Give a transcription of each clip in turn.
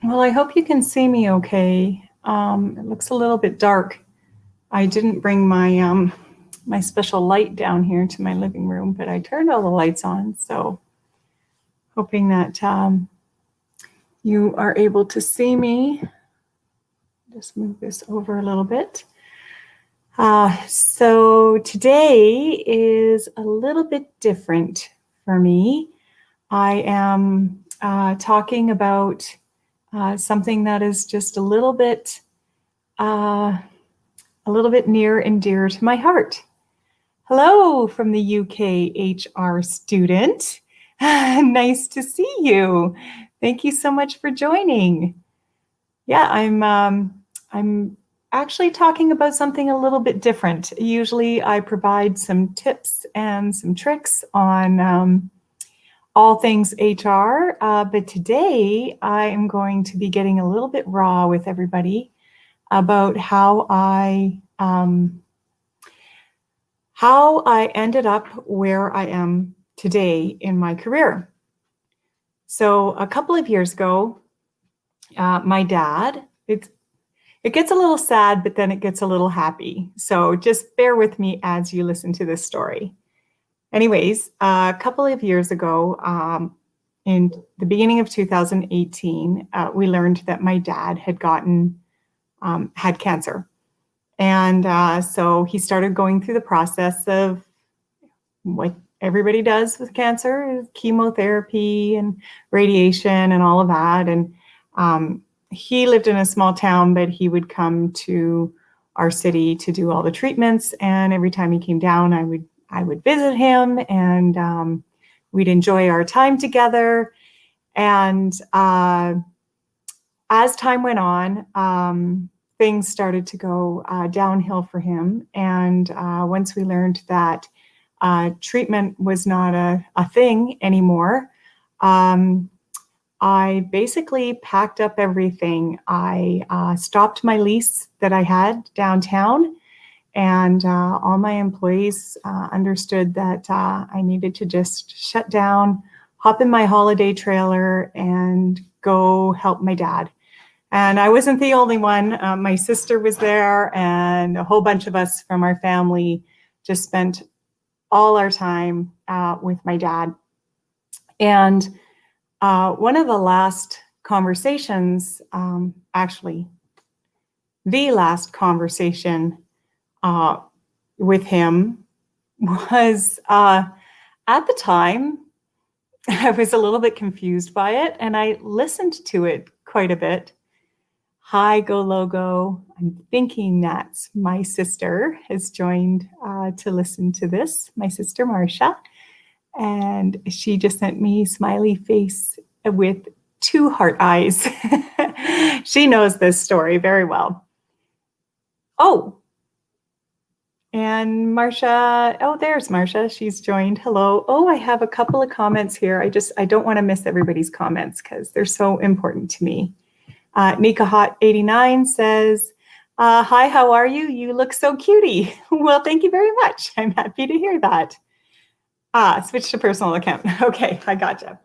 Well, I hope you can see me okay. It looks a little bit dark. I didn't bring my special light down here to my living room, but I turned all the lights on. So hoping that you are able to see me. Just move this over a little bit. So today is a little bit different for me. I am talking about something that is just uh, a little bit near and dear to my heart. Hello from the UK HR student. Nice to see you. Thank you so much for joining. Yeah, I'm actually talking about something a little bit different. Usually I provide some tips and some tricks on all things HR, but today I am going to be getting a little bit raw with everybody about how I ended up where I am today in my career. So a couple of years ago, my dad, it gets a little sad, but then it gets a little happy. So just bear with me as you listen to this story. Anyways, a couple of years ago, in the beginning of 2018, we learned that my dad had cancer. And so he started going through the process of what everybody does with cancer, chemotherapy and radiation and all of that. And he lived in a small town, but he would come to our city to do all the treatments. And every time he came down, I would visit him, and we'd enjoy our time together. And as time went on, things started to go downhill for him. And once we learned that treatment was not a thing anymore, I basically packed up everything. I stopped my lease that I had downtown, and all my employees understood that I needed to just shut down, hop in my holiday trailer, and go help my dad. And I wasn't the only one. My sister was there, and a whole bunch of us from our family just spent all our time with my dad. And one of the last conversations, actually, the last conversation with him was at the time, I was a little bit confused by it, and I listened to it quite a bit. Hi, Go Logo. I'm thinking that's my sister has joined to listen to this, my sister Marcia. And she just sent me smiley face with 2 heart eyes. She knows this story very well. Oh, and Marcia, oh, there's Marcia. She's joined. Hello. Oh, I have a couple of comments here. I don't want to miss everybody's comments because they're so important to me. Nika Hot 89 says, hi, how are you? You look so cutie. Well, thank you very much. I'm happy to hear that. Switch to personal account. Okay, I gotcha.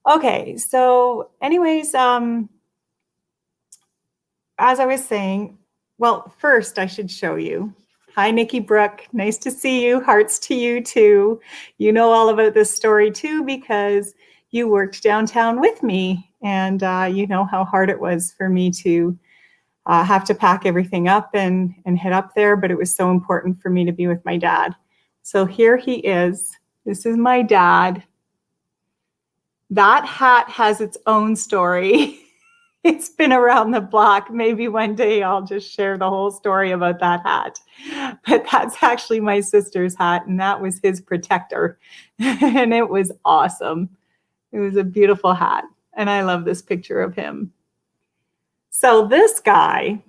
Okay, so anyways, as I was saying, well, first I should show you. Hi, Nikki Brooke. Nice to see you. Hearts to you too. You know all about this story too because you worked downtown with me, and you know how hard it was for me to have to pack everything up and head up there, but it was so important for me to be with my dad. So here he is. This is my dad. That hat has its own story. It's been around the block. Maybe one day I'll just share the whole story about that hat. But that's actually my sister's hat, and that was his protector. And it was awesome. It was a beautiful hat, and I love this picture of him. So this guy,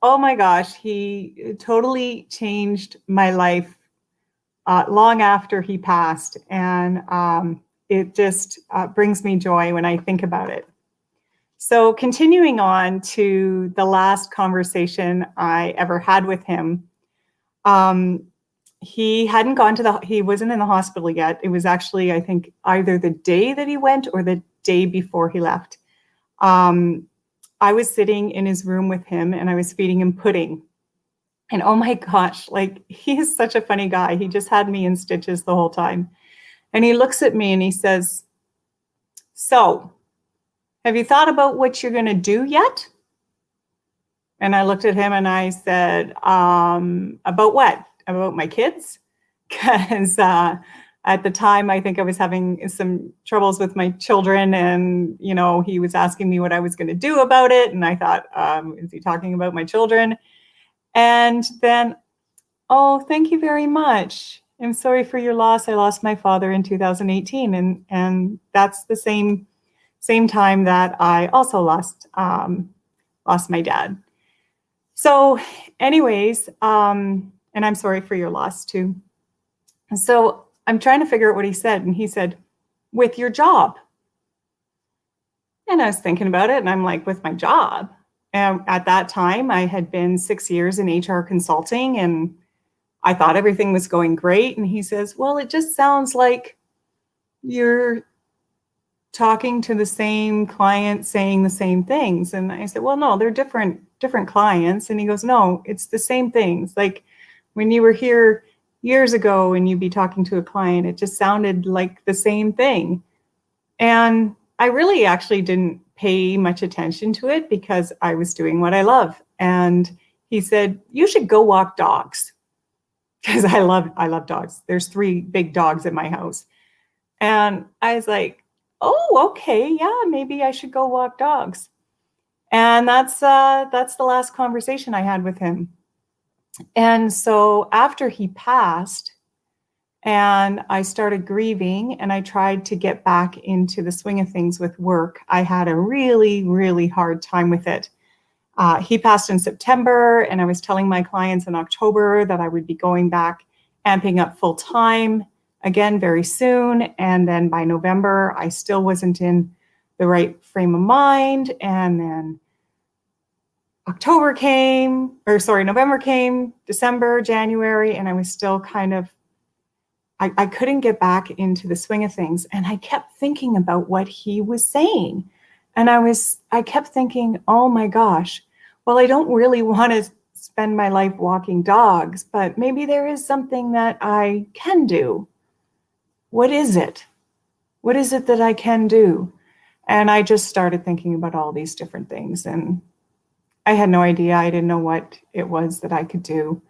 oh my gosh, he totally changed my life long after he passed, and it just brings me joy when I think about it. So continuing on to the last conversation I ever had with him, he wasn't in the hospital yet. It was actually, I think, either the day that he went or the day before he left. I was sitting in his room with him and I was feeding him pudding. And oh my gosh, like he is such a funny guy. He just had me in stitches the whole time. And he looks at me and he says, "So, have you thought about what you're going to do yet?" And I looked at him and I said, "About what? About my kids?" Because at the time, I think I was having some troubles with my children, and he was asking me what I was going to do about it. And I thought, is he talking about my children? And then, "Oh, thank you very much. I'm sorry for your loss. I lost my father in 2018, and that's the same time that I also lost my dad. So, anyways, and I'm sorry for your loss too." So I'm trying to figure out what he said, and he said, "With your job." And I was thinking about it, and I'm like, "With my job?" And at that time, I had been 6 years in HR consulting, and I thought everything was going great. And he says, "Well, it just sounds like you're talking to the same client, saying the same things." And I said, "Well, no, they're different clients." And he goes, "No, it's the same things. Like when you were here years ago and you'd be talking to a client, it just sounded like the same thing." And I really actually didn't pay much attention to it because I was doing what I love. And he said, "You should go walk dogs." Because I love dogs. There's 3 big dogs in my house. And I was like, "Oh, okay, yeah, maybe I should go walk dogs." And that's the last conversation I had with him. And so after he passed, and I started grieving, and I tried to get back into the swing of things with work, I had a really, really hard time with it. He passed in September, and I was telling my clients in October that I would be going back, amping up full time again very soon. And then by November, I still wasn't in the right frame of mind. And then November came, December, January, and I was still kind of, I couldn't get back into the swing of things. And I kept thinking about what he was saying. And I kept thinking, oh my gosh, well, I don't really want to spend my life walking dogs, but maybe there is something that I can do. What is it? What is it that I can do? And I just started thinking about all these different things, and I had no idea. I didn't know what it was that I could do.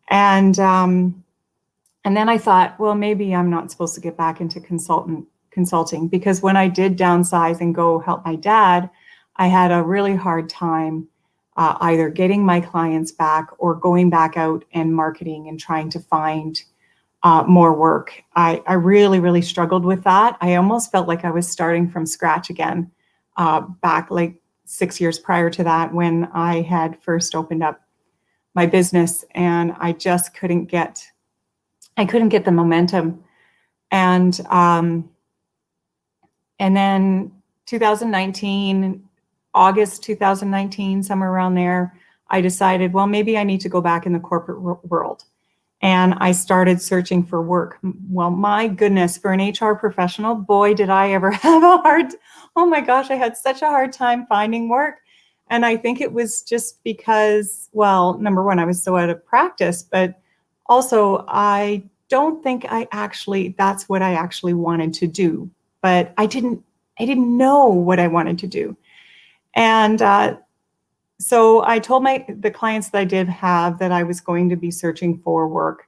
And then I thought, well, maybe I'm not supposed to get back into consulting, because when I did downsize and go help my dad, I had a really hard time either getting my clients back or going back out and marketing and trying to find more work. I really, really struggled with that. I almost felt like I was starting from scratch again, back like 6 years prior to that, when I had first opened up my business, and I just couldn't get the momentum. And then 2019, August 2019, somewhere around there, I decided, well, maybe I need to go back in the corporate world. And I started searching for work. Well, my goodness, for an HR professional, boy, did I ever have oh my gosh, I had such a hard time finding work. And I think it was just because, well, number one, I was so out of practice, but also I don't think that's what I actually wanted to do. But I didn't know what I wanted to do. And so I told the clients that I did have that I was going to be searching for work.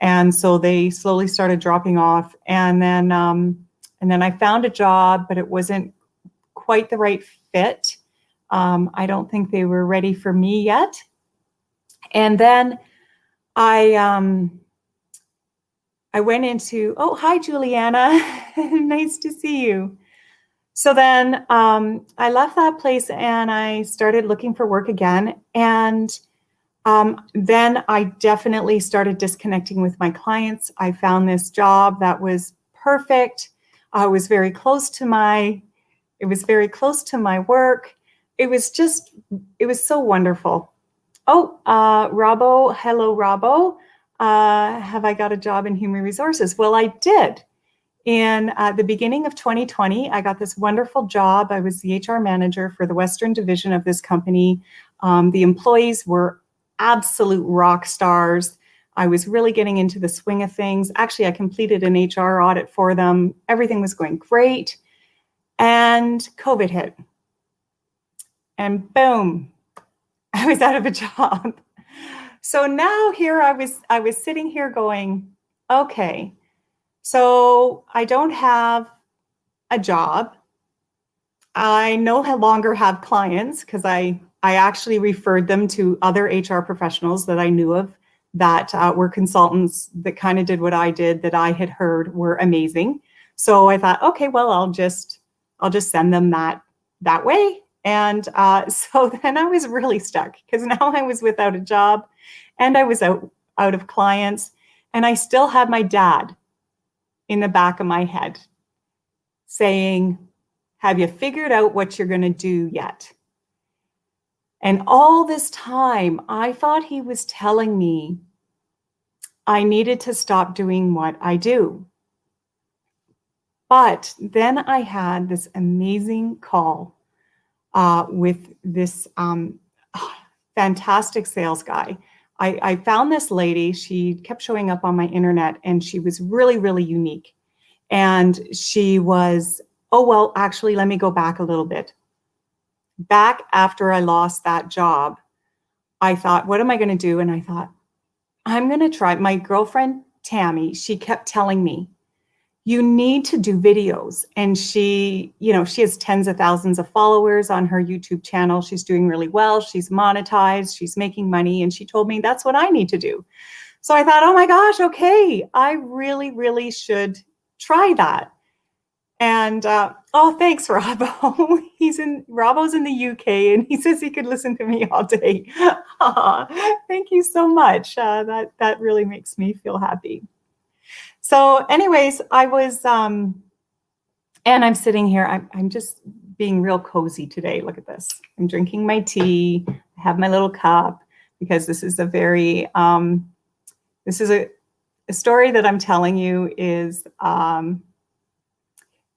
And so they slowly started dropping off. And then I found a job, but it wasn't quite the right fit. I don't think they were ready for me yet. And then I went into, oh, hi, Juliana. Nice to see you. So then I left that place and I started looking for work again. And then I definitely started disconnecting with my clients. I found this job that was perfect. It was very close to my work. It was so wonderful. Oh, Robbo, hello, Robbo. Have I got a job in human resources? Well, I did. In the beginning of 2020, I got this wonderful job. I was the HR manager for the Western division of this company. The employees were absolute rock stars. I was really getting into the swing of things. Actually, I completed an HR audit for them. Everything was going great. And COVID hit. And boom, I was out of a job. So now here I was sitting here going, okay, so I don't have a job. I no longer have clients because I actually referred them to other HR professionals that I knew of that were consultants that kind of did what I did, that I had heard were amazing. So I thought, okay, well, I'll just send them that way. And so then I was really stuck because now I was without a job and I was out of clients, and I still had my dad in the back of my head saying, have you figured out what you're going to do yet? And all this time, I thought he was telling me I needed to stop doing what I do. But then I had this amazing call with this fantastic sales guy. I found this lady. She kept showing up on my internet, and she was really, really unique. And she was, oh, well, actually, let me go back a little bit. Back after I lost that job, I thought, what am I going to do? And I thought, I'm going to try. My girlfriend, Tammy, she kept telling me, you need to do videos. And she has tens of thousands of followers on her YouTube channel. She's doing really well. She's monetized. She's making money. And she told me that's what I need to do. So I thought, oh my gosh, okay, I really, really should try that. And oh, thanks, Robbo. Robbo's in the UK, and he says he could listen to me all day. Thank you so much. That really makes me feel happy. So anyways, I was, and I'm sitting here, I'm just being real cozy today. Look at this. I'm drinking my tea. I have my little cup because this is a very, this is a story that I'm telling you is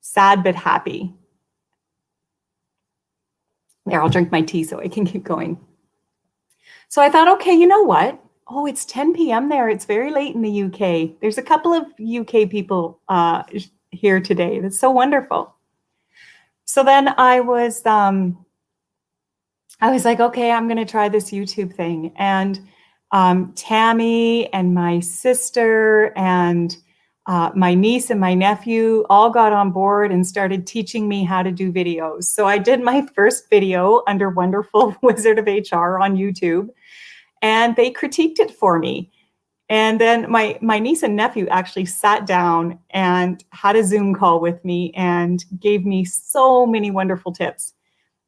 sad but happy. There, I'll drink my tea so I can keep going. So I thought, okay, you know what? Oh, it's 10 p.m. there. It's very late in the UK. There's a couple of UK people here today. That's so wonderful. So then I was like, okay, I'm going to try this YouTube thing. And Tammy and my sister and my niece and my nephew all got on board and started teaching me how to do videos. So I did my first video under Wonderful Wizard of HR on YouTube, and they critiqued it for me. And then my niece and nephew actually sat down and had a Zoom call with me and gave me so many wonderful tips.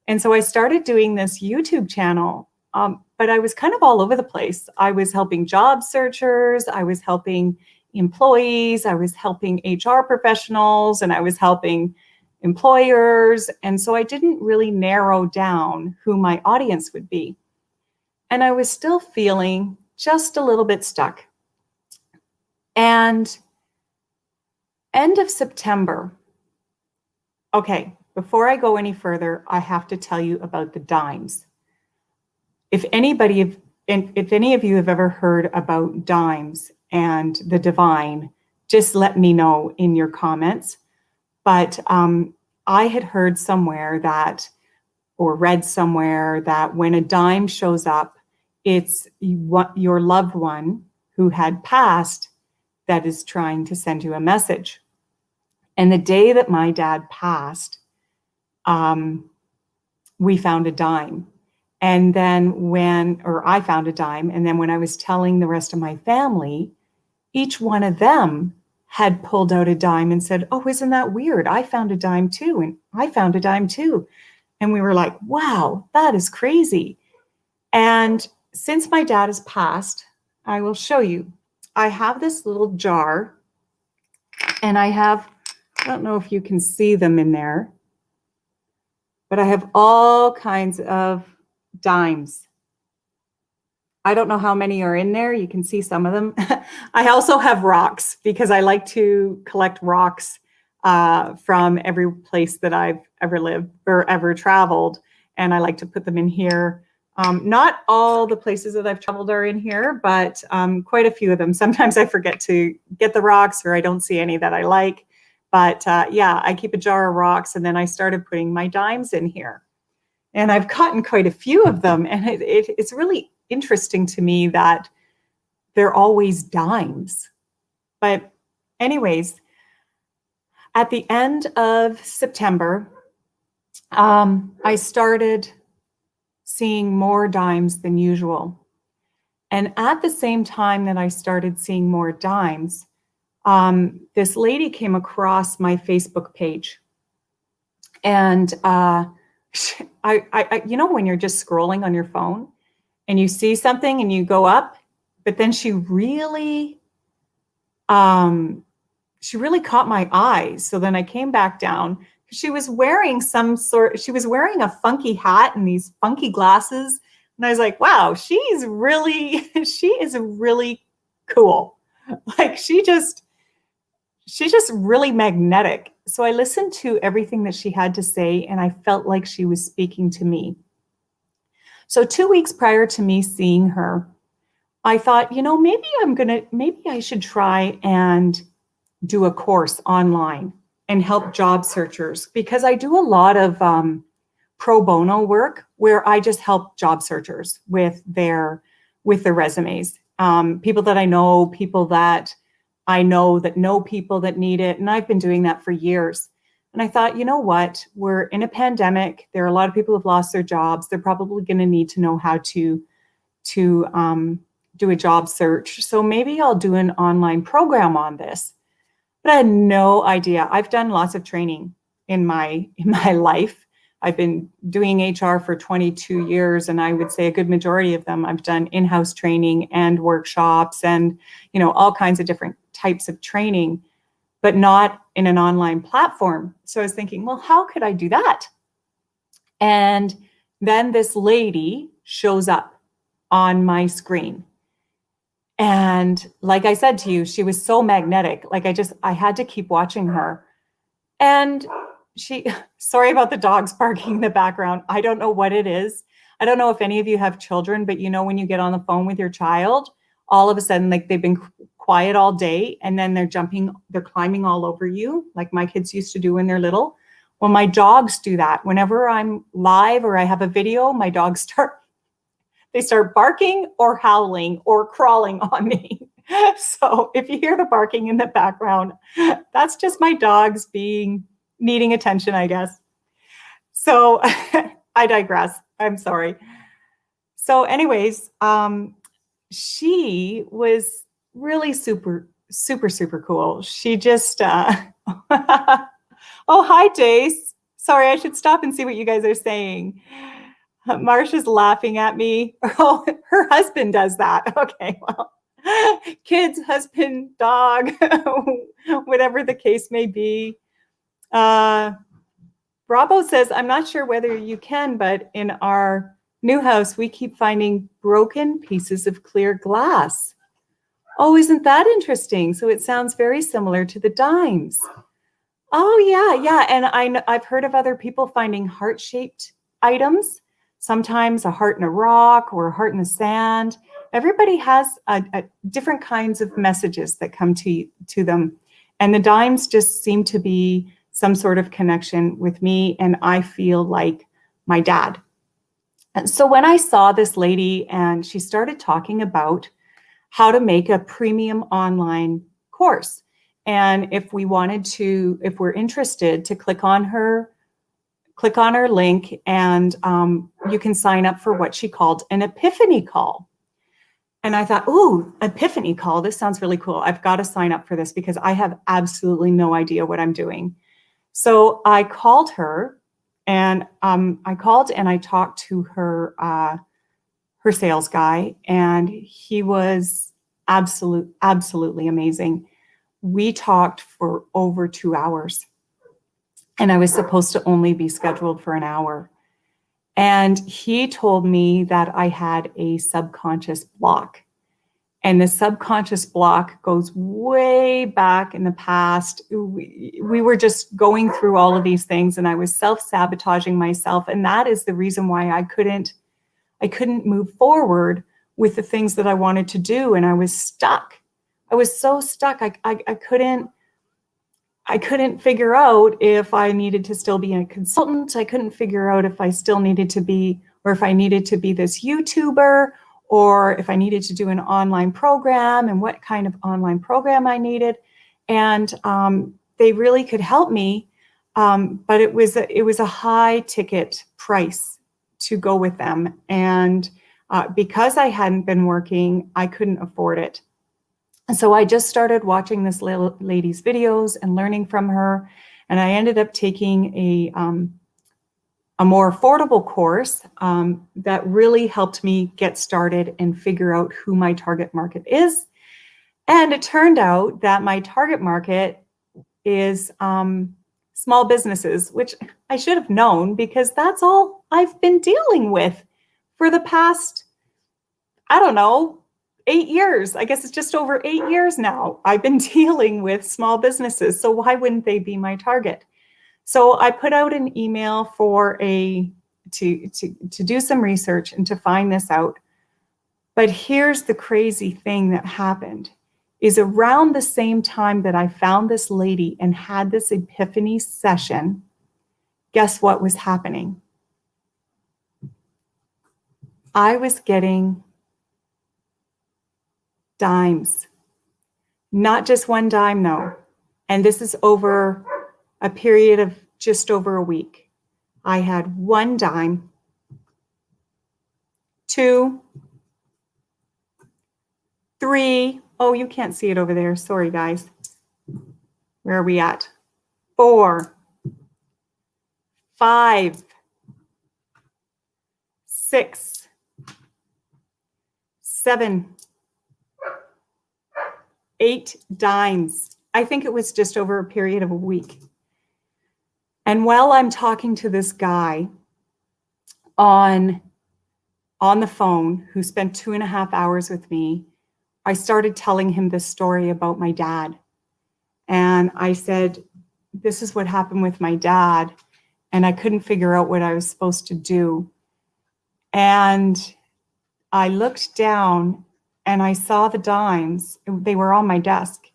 And so I started doing this YouTube channel, but I was kind of all over the place. I was helping job searchers, I was helping employees, I was helping HR professionals, and I was helping employers. And so I didn't really narrow down who my audience would be. And I was still feeling just a little bit stuck. And end of September, okay, before I go any further, I have to tell you about the dimes. If any of you have ever heard about dimes and the divine, just let me know in your comments. But I had heard somewhere that, or read somewhere that when a dime shows up, it's your loved one who had passed that is trying to send you a message. And the day that my dad passed, we found a dime. And then I found a dime, and then when I was telling the rest of my family, each one of them had pulled out a dime and said, oh, isn't that weird? I found a dime too, and I found a dime too. And we were like, wow, that is crazy. And since my dad has passed, I will show you. I have this little jar, and I don't know if you can see them in there, but I have all kinds of dimes. I don't know how many are in there. You can see some of them. I also have rocks because I like to collect rocks from every place that I've ever lived or ever traveled. And I like to put them in here. Not all the places that I've traveled are in here, but quite a few of them. Sometimes I forget to get the rocks, or I don't see any that I like. But yeah, I keep a jar of rocks, and then I started putting my dimes in here. And I've gotten quite a few of them. And it's really interesting to me that they're always dimes. But anyways, at the end of September, I started seeing more dimes than usual. And at the same time that I started seeing more dimes, this lady came across my Facebook page. And you know, when you're just scrolling on your phone and you see something and you go up, but then she really caught my eye. So then I came back down. She was wearing she was wearing a funky hat and these funky glasses. And I was like, wow, she is really cool. Like she's just really magnetic. So I listened to everything that she had to say, and I felt like she was speaking to me. So 2 weeks prior to me seeing her, I thought, you know, maybe I should try and do a course online and help job searchers, because I do a lot of pro bono work where I just help job searchers with their resumes. People that I know, people that I know people that need it. And I've been doing that for years. And I thought, you know what? We're in a pandemic. There are a lot of people who've lost their jobs. They're probably going to need to know how to do a job search. So maybe I'll do an online program on this. But I had no idea. I've done lots of training in my life. I've been doing HR for 22 years, and I would say a good majority of them I've done in-house training and workshops and, you know, all kinds of different types of training, but not in an online platform. So I was thinking, well, how could I do that? And then this lady shows up on my screen. And like I said to you, she was so magnetic. Like I had to keep watching her. And sorry about the dogs barking in the background. I don't know what it is. I don't know if any of you have children, but you know, when you get on the phone with your child, all of a sudden, like they've been quiet all day and then they're climbing all over you, like my kids used to do when they're little. Well, my dogs do that. Whenever I'm live or I have a video, my dogs start barking or howling or crawling on me. So if you hear the barking in the background, that's just my dogs needing attention, I guess. So I digress. I'm sorry. So anyways, she was really super, super, super cool. She just, oh, hi, Jace. Sorry, I should stop and see what you guys are saying. Marsha's laughing at me. Oh, her husband does that. Okay, well, kids, husband, dog, whatever the case may be. Bravo says, I'm not sure whether you can, but in our new house, we keep finding broken pieces of clear glass. Oh, isn't that interesting? So it sounds very similar to the dimes. Oh, yeah. And I've heard of other people finding heart-shaped items. Sometimes a heart in a rock or a heart in the sand. Everybody has a different kinds of messages that come to them. And the dimes just seem to be some sort of connection with me, and I feel like my dad. And so when I saw this lady and she started talking about how to make a premium online course, and if we're interested to click on her link, and you can sign up for what she called an epiphany call. And I thought, ooh, epiphany call, this sounds really cool. I've got to sign up for this because I have absolutely no idea what I'm doing. So I called her, and I talked to her sales guy, and he was absolutely amazing. We talked for over 2 hours, and I was supposed to only be scheduled for an hour. And he told me that I had a subconscious block. And the subconscious block goes way back in the past. We were just going through all of these things, and I was self-sabotaging myself. And that is the reason why I couldn't move forward with the things that I wanted to do. And I was stuck. I was so stuck. I couldn't figure out if I needed to still be a consultant. I couldn't figure out if I still needed to be, or if I needed to be this YouTuber, or if I needed to do an online program, and what kind of online program I needed. And they really could help me, but it was a high ticket price to go with them. And because I hadn't been working, I couldn't afford it. And so I just started watching this little lady's videos and learning from her. And I ended up taking a more affordable course that really helped me get started and figure out who my target market is. And it turned out that my target market is small businesses, which I should have known, because that's all I've been dealing with for the past, I don't know, 8 years. I guess it's just over 8 years now. I've been dealing with small businesses. So why wouldn't they be my target? So I put out an email for to do some research and to find this out. But here's the crazy thing that happened, is around the same time that I found this lady and had this epiphany session, guess what was happening? I was getting dimes. Not just one dime, though. And this is over a period of just over a week. I had 1 dime, 2, 3. Oh, you can't see it over there. Sorry, guys. Where are we at? 4, 5, 6, 7, 8 dimes. I think it was just over a period of a week. And while I'm talking to this guy on the phone, who spent 2.5 hours with me, I started telling him this story about my dad. And I said, this is what happened with my dad. And I couldn't figure out what I was supposed to do. And I looked down and I saw the dimes. They were on my desk.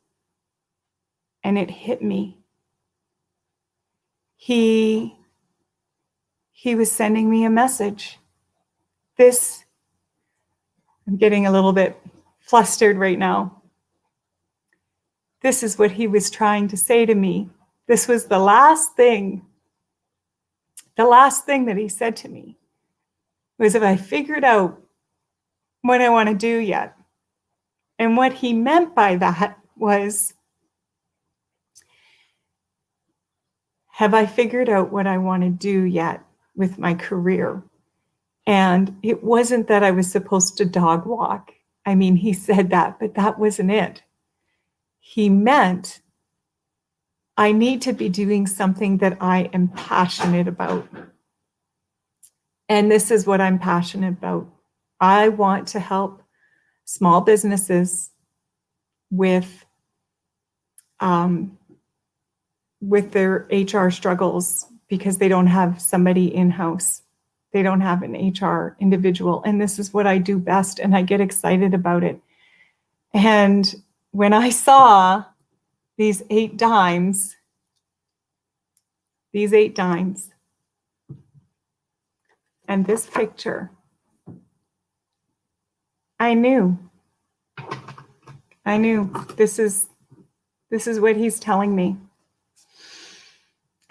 And it hit me. He was sending me a message. I'm getting a little bit flustered right now. This is what he was trying to say to me. This was the last thing that he said to me, was if I figured out what I want to do yet. And what he meant by that was, have I figured out what I want to do yet with my career? And it wasn't that I was supposed to dog walk. I mean, he said that, but that wasn't it. He meant I need to be doing something that I am passionate about. And this is what I'm passionate about. I want to help small businesses with their HR struggles, because they don't have somebody in-house. They don't have an HR individual. And this is what I do best, and I get excited about it. And when I saw these 8 dimes, and this picture, I knew this is what he's telling me.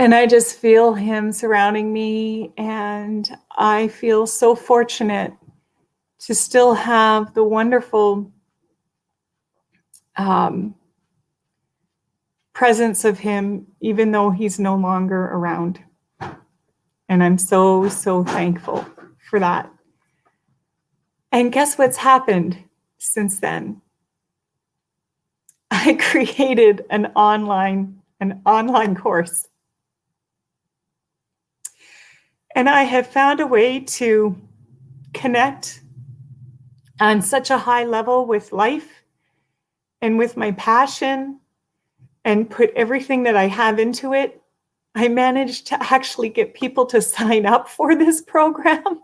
And I just feel him surrounding me, and I feel so fortunate to still have the wonderful presence of him, even though he's no longer around. And I'm so, so thankful for that. And guess what's happened since then? I created an online course. And I have found a way to connect on such a high level with life and with my passion and put everything that I have into it, I managed to actually get people to sign up for this program.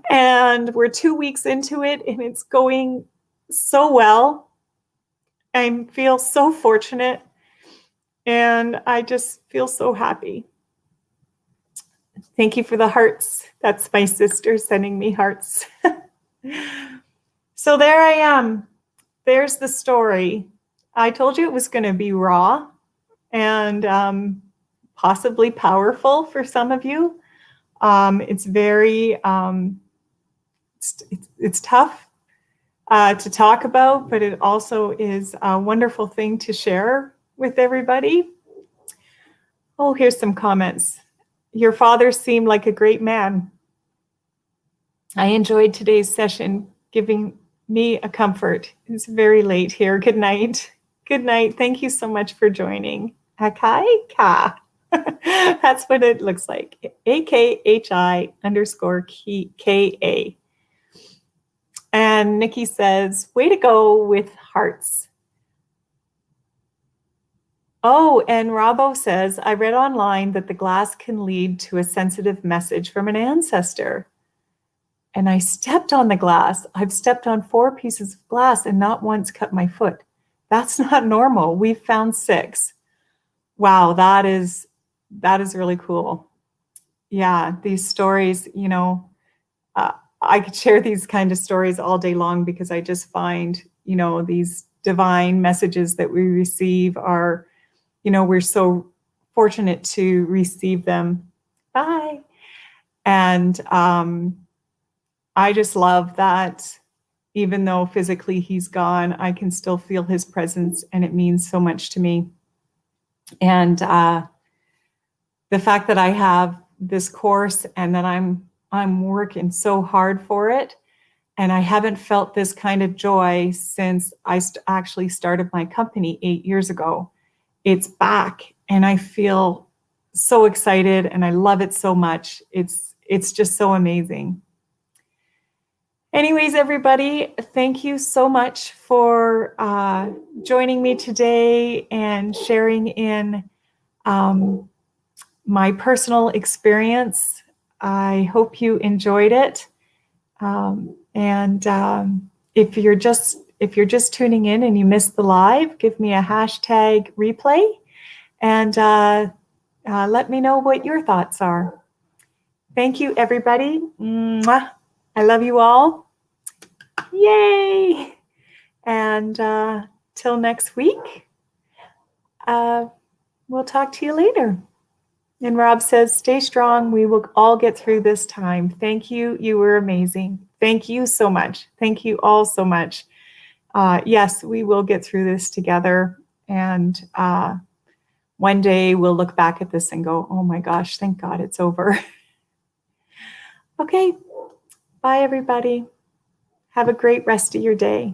And we're 2 weeks into it and it's going so well. I feel so fortunate and I just feel so happy. Thank you for the hearts. That's my sister sending me hearts. So there I am. There's the story. I told you it was going to be raw and possibly powerful for some of you. It's very, it's tough to talk about, but it also is a wonderful thing to share with everybody. Oh, here's some comments. Your father seemed like a great man. I enjoyed today's session, giving me a comfort. It's very late here. Good night. Good night. Thank you so much for joining. Akai Ka. That's what it looks like. AKHI_KA. And Nikki says, way to go with hearts. Oh, and Robbo says, I read online that the glass can lead to a sensitive message from an ancestor. And I stepped on the glass. I've stepped on 4 pieces of glass and not once cut my foot. That's not normal. We've found 6. Wow, that is really cool. Yeah, these stories, you know, I could share these kind of stories all day long because I just find, you know, these divine messages that we receive are, you know, we're so fortunate to receive them. Bye. And I just love that even though physically he's gone, I can still feel his presence and it means so much to me. And the fact that I have this course and that I'm working so hard for it, and I haven't felt this kind of joy since I actually started my company 8 years ago. It's back and I feel so excited and I love it so much. It's just so amazing. Anyways, everybody, thank you so much for joining me today and sharing in my personal experience. I hope you enjoyed it. If you're just tuning in and you missed the live, give me a hashtag replay and let me know what your thoughts are. Thank you, everybody. Mwah. I love you all. Yay! And till next week, we'll talk to you later. And Rob says, stay strong. We will all get through this time. Thank you. You were amazing. Thank you so much. Thank you all so much. Yes, we will get through this together. And one day we'll look back at this and go, oh my gosh, thank God it's over. Okay. Bye, everybody. Have a great rest of your day.